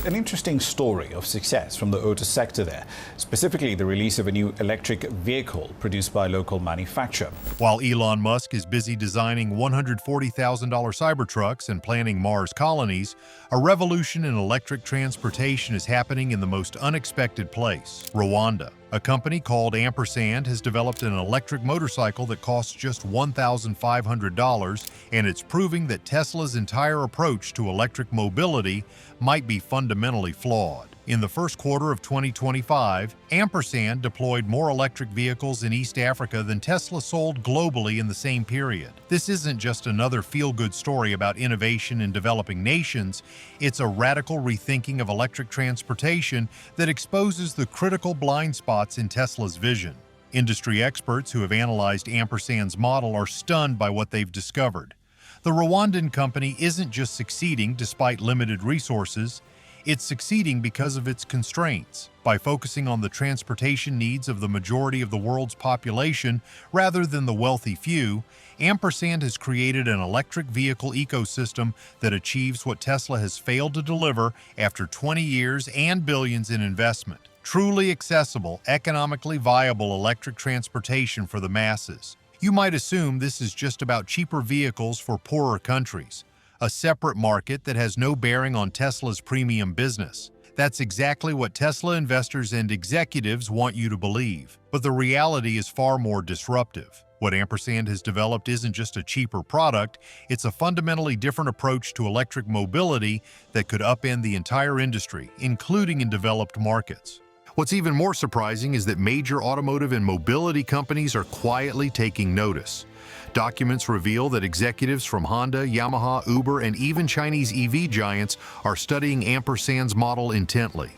an interesting story of success from the auto sector there, specifically the release of a new electric vehicle produced by a local manufacturer. While Elon Musk is busy designing $140,000 Cybertrucks and planning Mars colonies, a revolution in electric transportation is happening in the most unexpected place, Rwanda. A company called Ampersand has developed an electric motorcycle that costs just $1,500, and it's proving that Tesla's entire approach to electric mobility might be fundamentally flawed. In the first quarter of 2025, Ampersand deployed more electric vehicles in East Africa than Tesla sold globally in the same period. This isn't just another feel-good story about innovation in developing nations, it's a radical rethinking of electric transportation that exposes the critical blind spots in Tesla's vision. Industry experts who have analyzed Ampersand's model are stunned by what they've discovered. The Rwandan company isn't just succeeding despite limited resources, it's succeeding because of its constraints. By focusing on the transportation needs of the majority of the world's population rather than the wealthy few, Ampersand has created an electric vehicle ecosystem that achieves what Tesla has failed to deliver after 20 years and billions in investment. Truly accessible, economically viable electric transportation for the masses. You might assume this is just about cheaper vehicles for poorer countries, a separate market that has no bearing on Tesla's premium business. That's exactly what Tesla investors and executives want you to believe. But the reality is far more disruptive. What Ampersand has developed isn't just a cheaper product, it's a fundamentally different approach to electric mobility that could upend the entire industry, including in developed markets. What's even more surprising is that major automotive and mobility companies are quietly taking notice. Documents reveal that executives from Honda, Yamaha, Uber, and even Chinese EV giants are studying Ampersand's model intently.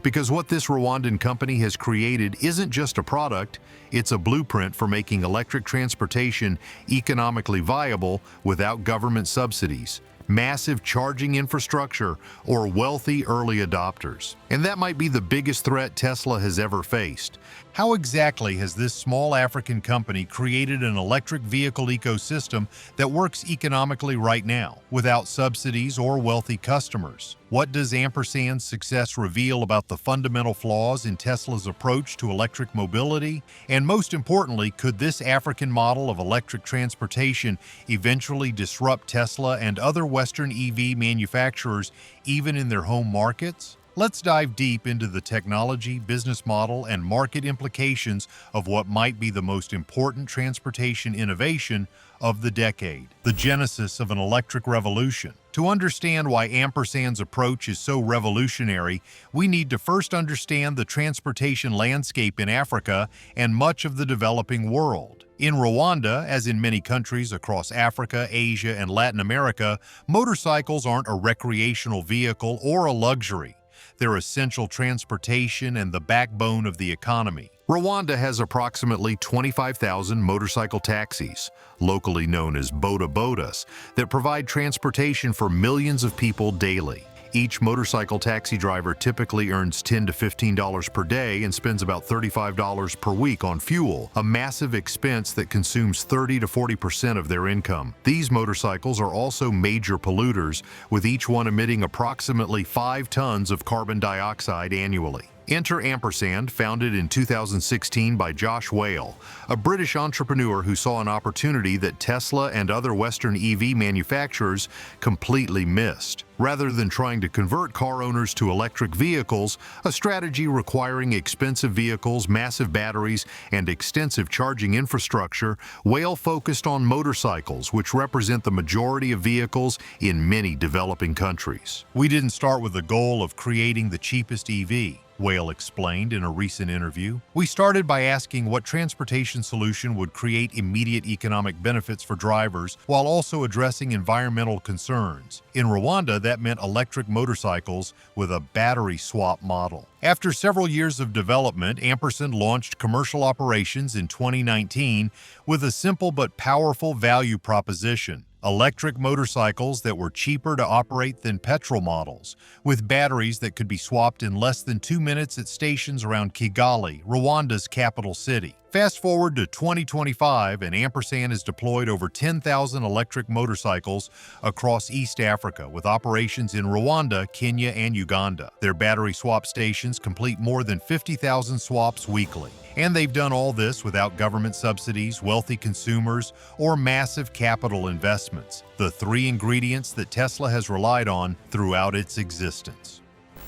Because what this Rwandan company has created isn't just a product, it's a blueprint for making electric transportation economically viable without government subsidies, massive charging infrastructure, or wealthy early adopters. And that might be the biggest threat Tesla has ever faced. How exactly has this small African company created an electric vehicle ecosystem that works economically right now, without subsidies or wealthy customers? What does Ampersand's success reveal about the fundamental flaws in Tesla's approach to electric mobility? And most importantly, could this African model of electric transportation eventually disrupt Tesla and other Western EV manufacturers even in their home markets? Let's dive deep into the technology, business model, and market implications of what might be the most important transportation innovation of the decade, the genesis of an electric revolution. To understand why Ampersand's approach is so revolutionary, we need to first understand the transportation landscape in Africa and much of the developing world. In Rwanda, as in many countries across Africa, Asia, and Latin America, motorcycles aren't a recreational vehicle or a luxury. They're essential transportation and the backbone of the economy. Rwanda has approximately 25,000 motorcycle taxis, locally known as boda bodas, that provide transportation for millions of people daily. Each motorcycle taxi driver typically earns $10 to $15 per day and spends about $35 per week on fuel, a massive expense that consumes 30 to 40% of their income. These motorcycles are also major polluters, with each one emitting approximately 5 tons of carbon dioxide annually. Enter Ampersand, founded in 2016 by Josh Whale, a British entrepreneur who saw an opportunity that Tesla and other Western EV manufacturers completely missed. Rather than trying to convert car owners to electric vehicles, a strategy requiring expensive vehicles, massive batteries, and extensive charging infrastructure, Whale focused on motorcycles, which represent the majority of vehicles in many developing countries. We didn't start with the goal of creating the cheapest EV, Whale explained in a recent interview. We started by asking what transportation solution would create immediate economic benefits for drivers while also addressing environmental concerns. In Rwanda, that meant electric motorcycles with a battery swap model. After several years of development, Ampersand launched commercial operations in 2019 with a simple but powerful value proposition: electric motorcycles that were cheaper to operate than petrol models, with batteries that could be swapped in less than 2 minutes at stations around Kigali, Rwanda's capital city. Fast forward to 2025, and Ampersand is deployed over 10,000 electric motorcycles across East Africa, with operations in Rwanda, Kenya, and Uganda. Their battery swap stations complete more than 50,000 swaps weekly. And they've done all this without government subsidies, wealthy consumers, or massive capital investments, the three ingredients that Tesla has relied on throughout its existence.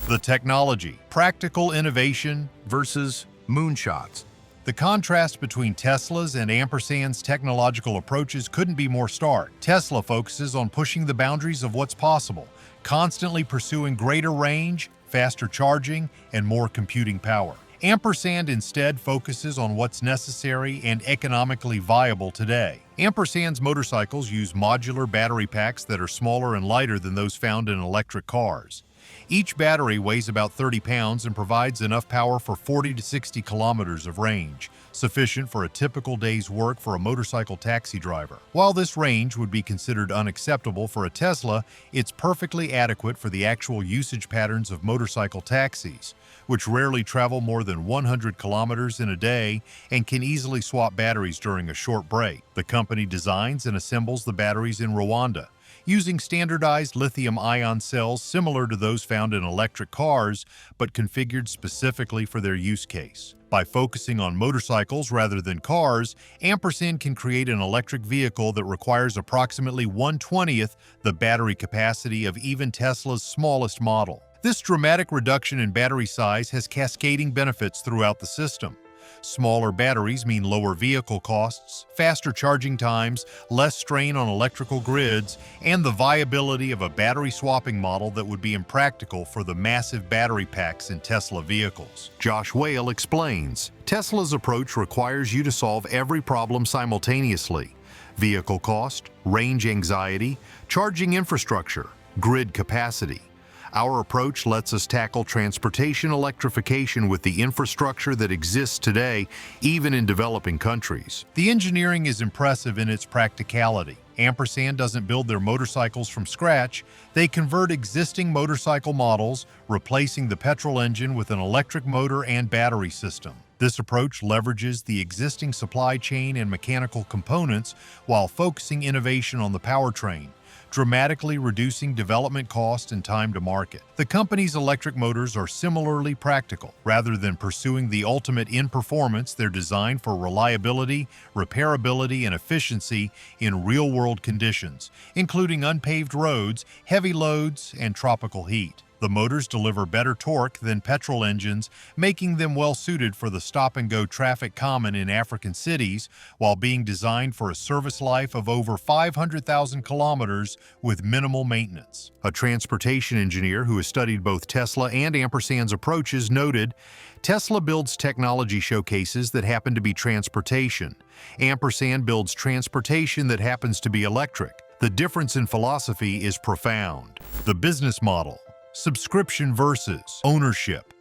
The technology, practical innovation versus moonshots. The contrast between Tesla's and Ampersand's technological approaches couldn't be more stark. Tesla focuses on pushing the boundaries of what's possible, constantly pursuing greater range, faster charging, and more computing power. Ampersand instead focuses on what's necessary and economically viable today. Ampersand's motorcycles use modular battery packs that are smaller and lighter than those found in electric cars. Each battery weighs about 30 pounds and provides enough power for 40 to 60 kilometers of range, sufficient for a typical day's work for a motorcycle taxi driver. While this range would be considered unacceptable for a Tesla, it's perfectly adequate for the actual usage patterns of motorcycle taxis, which rarely travel more than 100 kilometers in a day and can easily swap batteries during a short break. The company designs and assembles the batteries in Rwanda, using standardized lithium-ion cells similar to those found in electric cars, but configured specifically for their use case. By focusing on motorcycles rather than cars, Ampersand can create an electric vehicle that requires approximately 1/20th the battery capacity of even Tesla's smallest model. This dramatic reduction in battery size has cascading benefits throughout the system. Smaller batteries mean lower vehicle costs, faster charging times, less strain on electrical grids, and the viability of a battery swapping model that would be impractical for the massive battery packs in Tesla vehicles. Josh Whale explains, Tesla's approach requires you to solve every problem simultaneously: vehicle cost, range anxiety, charging infrastructure, grid capacity. Our approach lets us tackle transportation electrification with the infrastructure that exists today, even in developing countries. The engineering is impressive in its practicality. Ampersand doesn't build their motorcycles from scratch. They convert existing motorcycle models, replacing the petrol engine with an electric motor and battery system. This approach leverages the existing supply chain and mechanical components while focusing innovation on the powertrain, dramatically reducing development cost and time to market. The company's electric motors are similarly practical. Rather than pursuing the ultimate in performance, they're designed for reliability, repairability, and efficiency in real-world conditions, including unpaved roads, heavy loads, and tropical heat. The motors deliver better torque than petrol engines, making them well-suited for the stop-and-go traffic common in African cities, while being designed for a service life of over 500,000 kilometers with minimal maintenance. A transportation engineer who has studied both Tesla and Ampersand's approaches noted, Tesla builds technology showcases that happen to be transportation. Ampersand builds transportation that happens to be electric. The difference in philosophy is profound. The business model. Subscription versus ownership.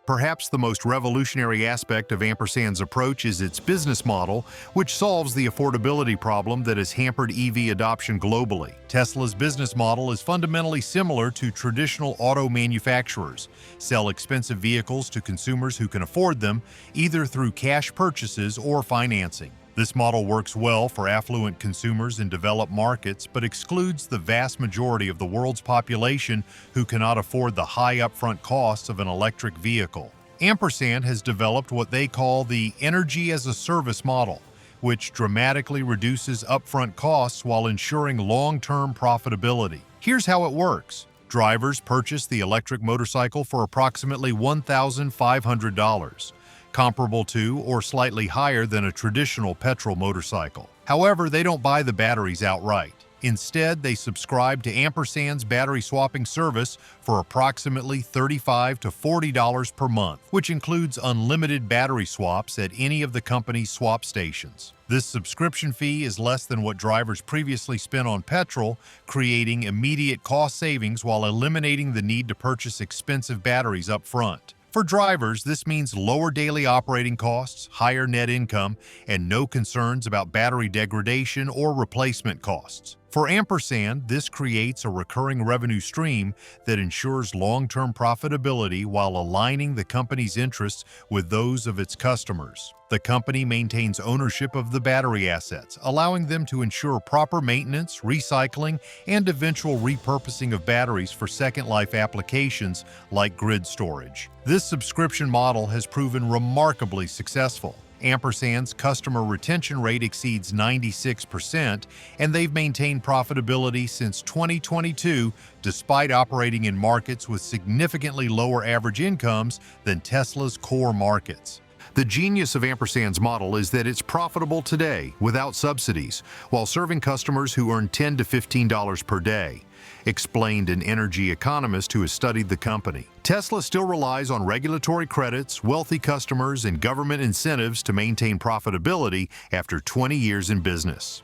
Perhaps the most revolutionary aspect of Ampersand's approach is its business model, which solves the affordability problem that has hampered EV adoption globally. Tesla's business model is fundamentally similar to traditional auto manufacturers: sell expensive vehicles to consumers who can afford them, either through cash purchases or financing. This model works well for affluent consumers in developed markets, but excludes the vast majority of the world's population who cannot afford the high upfront costs of an electric vehicle. Ampersand has developed what they call the energy-as-a-service model, which dramatically reduces upfront costs while ensuring long-term profitability. Here's how it works. Drivers purchase the electric motorcycle for approximately $1,500. Comparable to or slightly higher than a traditional petrol motorcycle. However, they don't buy the batteries outright. Instead, they subscribe to Ampersand's battery swapping service for approximately $35 to $40 per month, which includes unlimited battery swaps at any of the company's swap stations. This subscription fee is less than what drivers previously spent on petrol, creating immediate cost savings while eliminating the need to purchase expensive batteries up front. For drivers, this means lower daily operating costs, higher net income, and no concerns about battery degradation or replacement costs. For Ampersand, this creates a recurring revenue stream that ensures long-term profitability while aligning the company's interests with those of its customers. The company maintains ownership of the battery assets, allowing them to ensure proper maintenance, recycling, and eventual repurposing of batteries for second-life applications like grid storage. This subscription model has proven remarkably successful. Ampersand's customer retention rate exceeds 96%, and they've maintained profitability since 2022 despite operating in markets with significantly lower average incomes than Tesla's core markets. The genius of Ampersand's model is that it's profitable today without subsidies, while serving customers who earn $10 to $15 per day, explained an energy economist who has studied the company. Tesla still relies on regulatory credits, wealthy customers, and government incentives to maintain profitability after 20 years in business.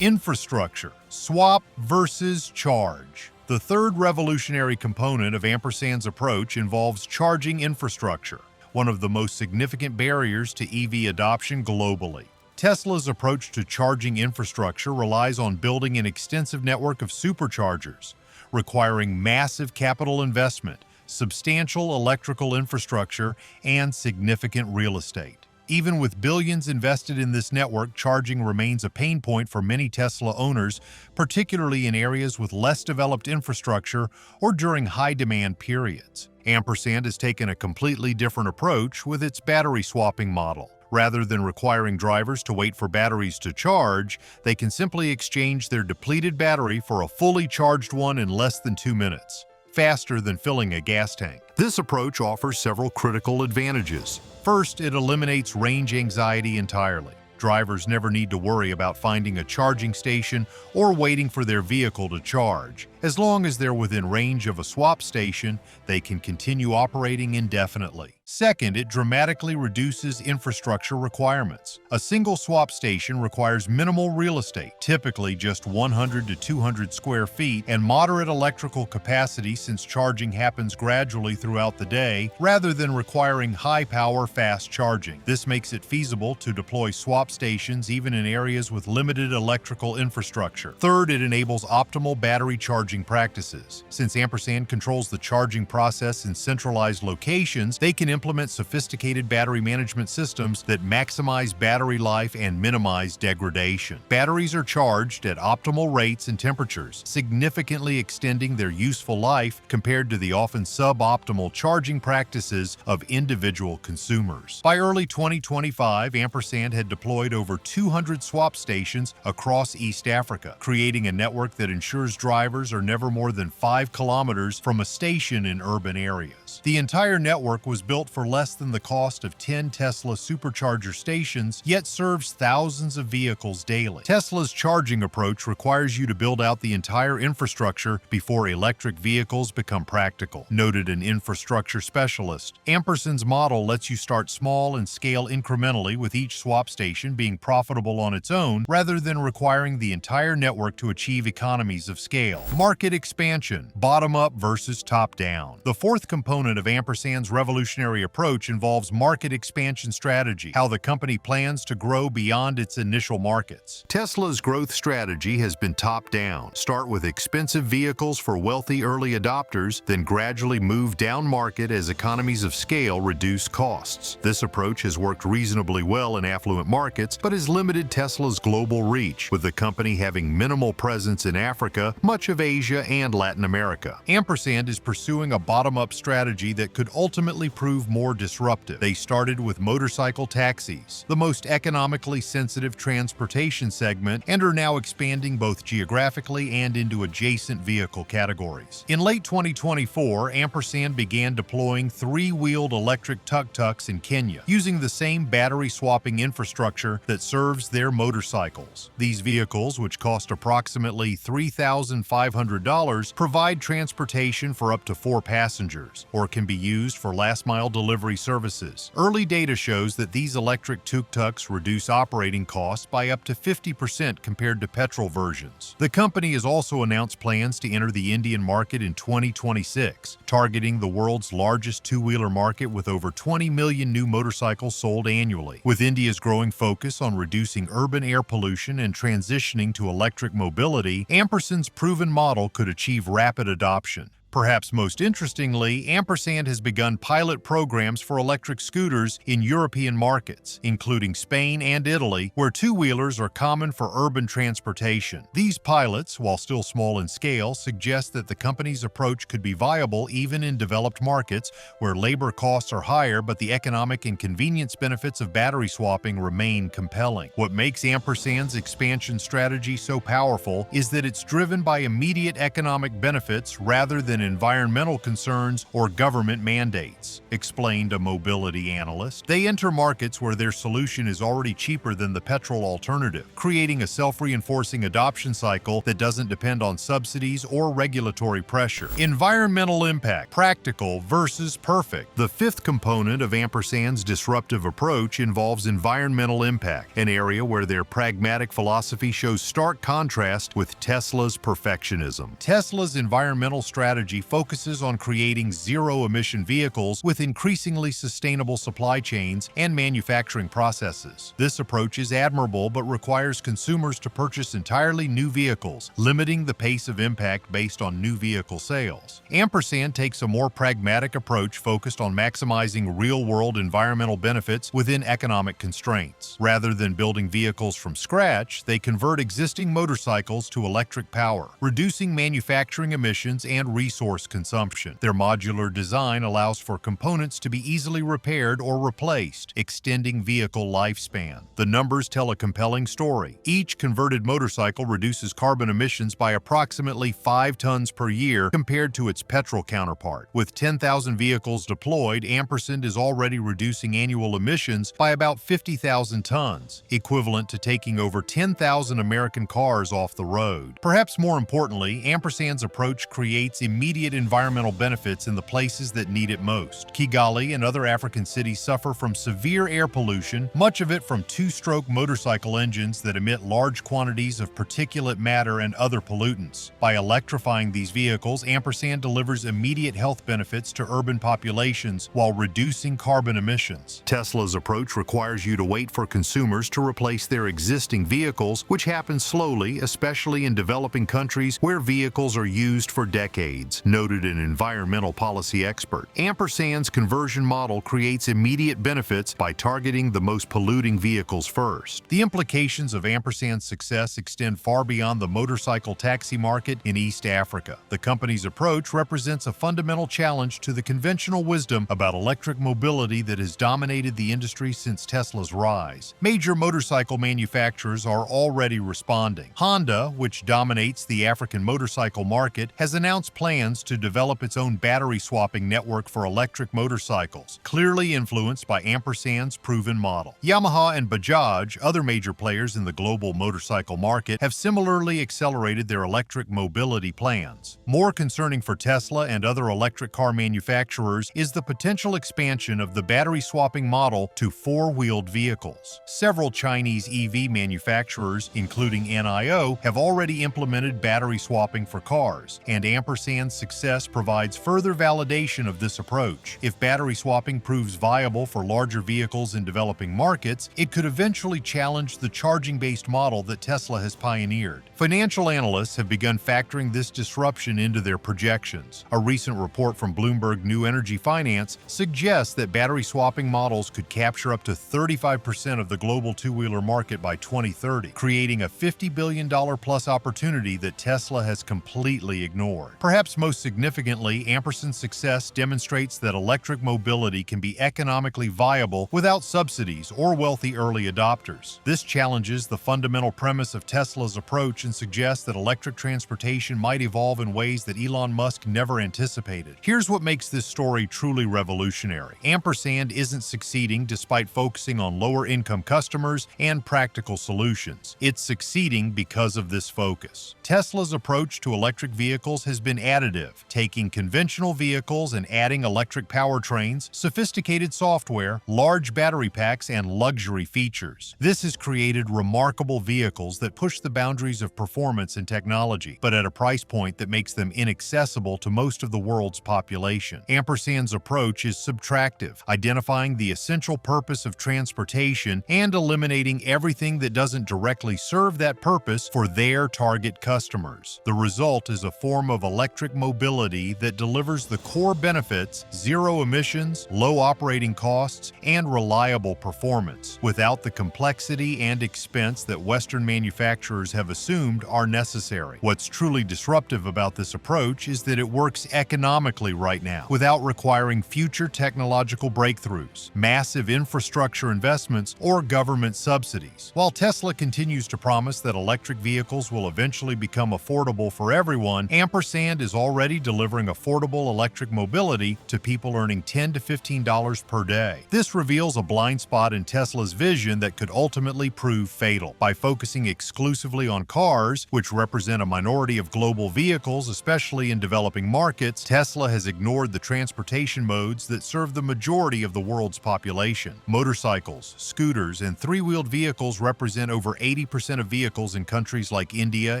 Infrastructure: swap versus charge. The third revolutionary component of Ampersand's approach involves charging infrastructure, one of the most significant barriers to EV adoption globally. Tesla's approach to charging infrastructure relies on building an extensive network of superchargers, requiring massive capital investment, substantial electrical infrastructure, and significant real estate. Even with billions invested in this network, charging remains a pain point for many Tesla owners, particularly in areas with less developed infrastructure or during high-demand periods. Ampersand has taken a completely different approach with its battery swapping model. Rather than requiring drivers to wait for batteries to charge, they can simply exchange their depleted battery for a fully charged one in less than 2 minutes, faster than filling a gas tank. This approach offers several critical advantages. First, it eliminates range anxiety entirely. Drivers never need to worry about finding a charging station or waiting for their vehicle to charge. As long as they're within range of a swap station, they can continue operating indefinitely. Second, it dramatically reduces infrastructure requirements. A single swap station requires minimal real estate, typically just 100 to 200 square feet, and moderate electrical capacity since charging happens gradually throughout the day, rather than requiring high-power fast charging. This makes it feasible to deploy swap stations even in areas with limited electrical infrastructure. Third, it enables optimal battery charging practices. Since Ampersand controls the charging process in centralized locations, they can implement sophisticated battery management systems that maximize battery life and minimize degradation. Batteries are charged at optimal rates and temperatures, significantly extending their useful life compared to the often suboptimal charging practices of individual consumers. By early 2025, Ampersand had deployed over 200 swap stations across East Africa, creating a network that ensures drivers are never more than 5 kilometers from a station in urban areas. The entire network was built for less than the cost of 10 Tesla supercharger stations, yet serves thousands of vehicles daily. Tesla's charging approach requires you to build out the entire infrastructure before electric vehicles become practical, noted an infrastructure specialist. Ampersand's model lets you start small and scale incrementally, with each swap station being profitable on its own, rather than requiring the entire network to achieve economies of scale. Market expansion: bottom-up versus top-down. The fourth component of Ampersand's revolutionary approach involves market expansion strategy, how the company plans to grow beyond its initial markets. Tesla's growth strategy has been top-down. Start with expensive vehicles for wealthy early adopters, then gradually move down market as economies of scale reduce costs. This approach has worked reasonably well in affluent markets, but has limited Tesla's global reach, with the company having minimal presence in Africa, much of Asia, and Latin America. Ampersand is pursuing a bottom-up strategy that could ultimately prove more disruptive. They started with motorcycle taxis, the most economically sensitive transportation segment, and are now expanding both geographically and into adjacent vehicle categories. In late 2024, Ampersand began deploying three-wheeled electric tuk-tuks in Kenya, using the same battery swapping infrastructure that serves their motorcycles. These vehicles, which cost approximately $3,500 $100 provide transportation for up to 4 passengers, or can be used for last-mile delivery services. Early data shows that these electric tuk-tuks reduce operating costs by up to 50% compared to petrol versions. The company has also announced plans to enter the Indian market in 2026, targeting the world's largest two-wheeler market with over 20 million new motorcycles sold annually. With India's growing focus on reducing urban air pollution and transitioning to electric mobility, Ampersand's proven model could achieve rapid adoption. Perhaps most interestingly, Ampersand has begun pilot programs for electric scooters in European markets, including Spain and Italy, where two-wheelers are common for urban transportation. These pilots, while still small in scale, suggest that the company's approach could be viable even in developed markets where labor costs are higher but the economic and convenience benefits of battery swapping remain compelling. What makes Ampersand's expansion strategy so powerful is that it's driven by immediate economic benefits rather than environmental concerns or government mandates, explained a mobility analyst. They enter markets where their solution is already cheaper than the petrol alternative, creating a self-reinforcing adoption cycle that doesn't depend on subsidies or regulatory pressure. Environmental impact: practical versus perfect. The fifth component of Ampersand's disruptive approach involves environmental impact, an area where their pragmatic philosophy shows stark contrast with Tesla's perfectionism. Tesla's environmental strategy focuses on creating zero-emission vehicles with increasingly sustainable supply chains and manufacturing processes. This approach is admirable but requires consumers to purchase entirely new vehicles, limiting the pace of impact based on new vehicle sales. Ampersand takes a more pragmatic approach focused on maximizing real-world environmental benefits within economic constraints. Rather than building vehicles from scratch, they convert existing motorcycles to electric power, reducing manufacturing emissions and resource consumption. Their modular design allows for components to be easily repaired or replaced, extending vehicle lifespan. The numbers tell a compelling story. Each converted motorcycle reduces carbon emissions by approximately 5 tons per year compared to its petrol counterpart. With 10,000 vehicles deployed, Ampersand is already reducing annual emissions by about 50,000 tons, equivalent to taking over 10,000 American cars off the road. Perhaps more importantly, Ampersand's approach creates immediate environmental benefits in the places that need it most. Kigali and other African cities suffer from severe air pollution, much of it from two-stroke motorcycle engines that emit large quantities of particulate matter and other pollutants. By electrifying these vehicles, Ampersand delivers immediate health benefits to urban populations while reducing carbon emissions. Tesla's approach requires you to wait for consumers to replace their existing vehicles, which happens slowly, especially in developing countries where vehicles are used for decades, noted an environmental policy expert. Ampersand's conversion model creates immediate benefits by targeting the most polluting vehicles first. The implications of Ampersand's success extend far beyond the motorcycle taxi market in East Africa. The company's approach represents a fundamental challenge to the conventional wisdom about electric mobility that has dominated the industry since Tesla's rise. Major motorcycle manufacturers are already responding. Honda, which dominates the African motorcycle market, has announced plans to develop its own battery swapping network for electric motorcycles, clearly influenced by Ampersand's proven model. Yamaha and Bajaj, other major players in the global motorcycle market, have similarly accelerated their electric mobility plans. More concerning for Tesla and other electric car manufacturers is the potential expansion of the battery swapping model to four-wheeled vehicles. Several Chinese EV manufacturers, including NIO, have already implemented battery swapping for cars, and Ampersand's success provides further validation of this approach. If battery swapping proves viable for larger vehicles in developing markets, it could eventually challenge the charging-based model that Tesla has pioneered. Financial analysts have begun factoring this disruption into their projections. A recent report from Bloomberg New Energy Finance suggests that battery swapping models could capture up to 35% of the global two-wheeler market by 2030, creating a $50 billion plus opportunity that Tesla has completely ignored. Perhaps most significantly, Ampersand's success demonstrates that electric mobility can be economically viable without subsidies or wealthy early adopters. This challenges the fundamental premise of Tesla's approach and suggests that electric transportation might evolve in ways that Elon Musk never anticipated. Here's what makes this story truly revolutionary. Ampersand isn't succeeding despite focusing on lower-income customers and practical solutions. It's succeeding because of this focus. Tesla's approach to electric vehicles has been additive, taking conventional vehicles and adding electric powertrains, sophisticated software, large battery packs, and luxury features. This has created remarkable vehicles that push the boundaries of performance and technology, but at a price point that makes them inaccessible to most of the world's population. Ampersand's approach is subtractive, identifying the essential purpose of transportation and eliminating everything that doesn't directly serve that purpose for their target customers. The result is a form of electric mobility that delivers the core benefits: zero emissions, low operating costs, and reliable performance, without the complexity and expense that Western manufacturers have assumed are necessary. What's truly disruptive about this approach is that it works economically right now, without requiring future technological breakthroughs, massive infrastructure investments, or government subsidies. While Tesla continues to promise that electric vehicles will eventually become affordable for everyone, Ampersand is already delivering affordable electric mobility to people earning $10 to $15 per day. This reveals a blind spot in Tesla's vision that could ultimately prove fatal. By focusing exclusively on cars, which represent a minority of global vehicles, especially in developing markets, Tesla has ignored the transportation modes that serve the majority of the world's population. Motorcycles, scooters, and three-wheeled vehicles represent over 80% of vehicles in countries like India,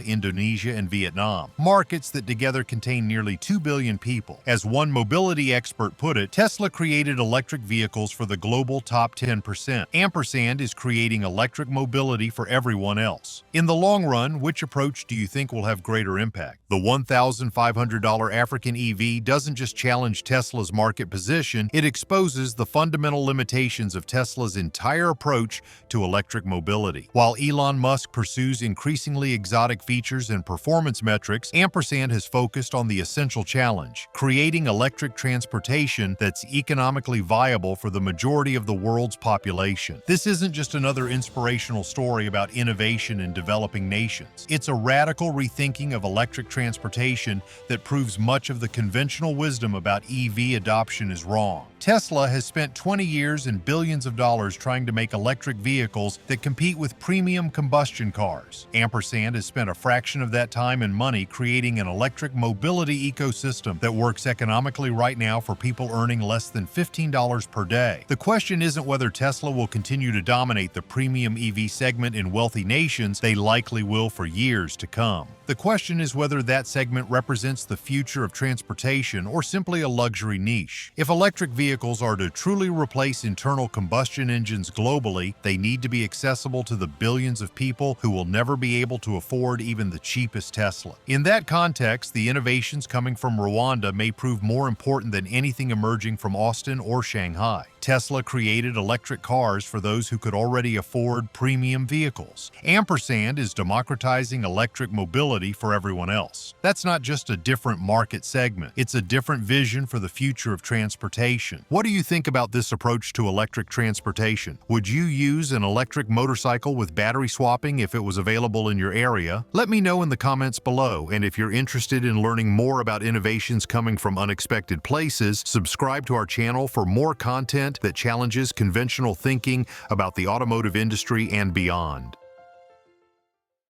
Indonesia, and Vietnam, markets that together contain nearly 2 billion people. As one mobility expert put it, Tesla created electric vehicles for the global top 10%. Ampersand is creating electric mobility for everyone else. In the long run, which approach do you think will have greater impact? The $1,500 African EV doesn't just challenge Tesla's market position, it exposes the fundamental limitations of Tesla's entire approach to electric mobility. While Elon Musk pursues increasingly exotic features and performance metrics, Ampersand has focused on the essential challenge: creating electric transportation that's economically viable for the majority of the world's population. This isn't just another inspirational story about innovation in developing nations. It's a radical rethinking of electric transportation that proves much of the conventional wisdom about EV adoption is wrong. Tesla has spent 20 years and billions of dollars trying to make electric vehicles that compete with premium combustion cars. Ampersand has spent a fraction of that time and money creating an electric mobility ecosystem that works economically right now for people earning less than $15 per day. The question isn't whether Tesla will continue to dominate the premium EV segment in wealthy nations. They likely will for years to come. The question is whether that segment represents the future of transportation or simply a luxury niche. If electric vehicles are to truly replace internal combustion engines globally, they need to be accessible to the billions of people who will never be able to afford even the cheapest Tesla. In that context, the innovations coming from Rwanda may prove more important than anything emerging from Austin or Shanghai. Tesla created electric cars for those who could already afford premium vehicles. Ampersand is democratizing electric mobility for everyone else. That's not just a different market segment, it's a different vision for the future of transportation. What do you think about this approach to electric transportation? Would you use an electric motorcycle with battery swapping if it was available in your area? Let me know in the comments below, and if you're interested in learning more about innovations coming from unexpected places, subscribe to our channel for more content that challenges conventional thinking about the automotive industry and beyond.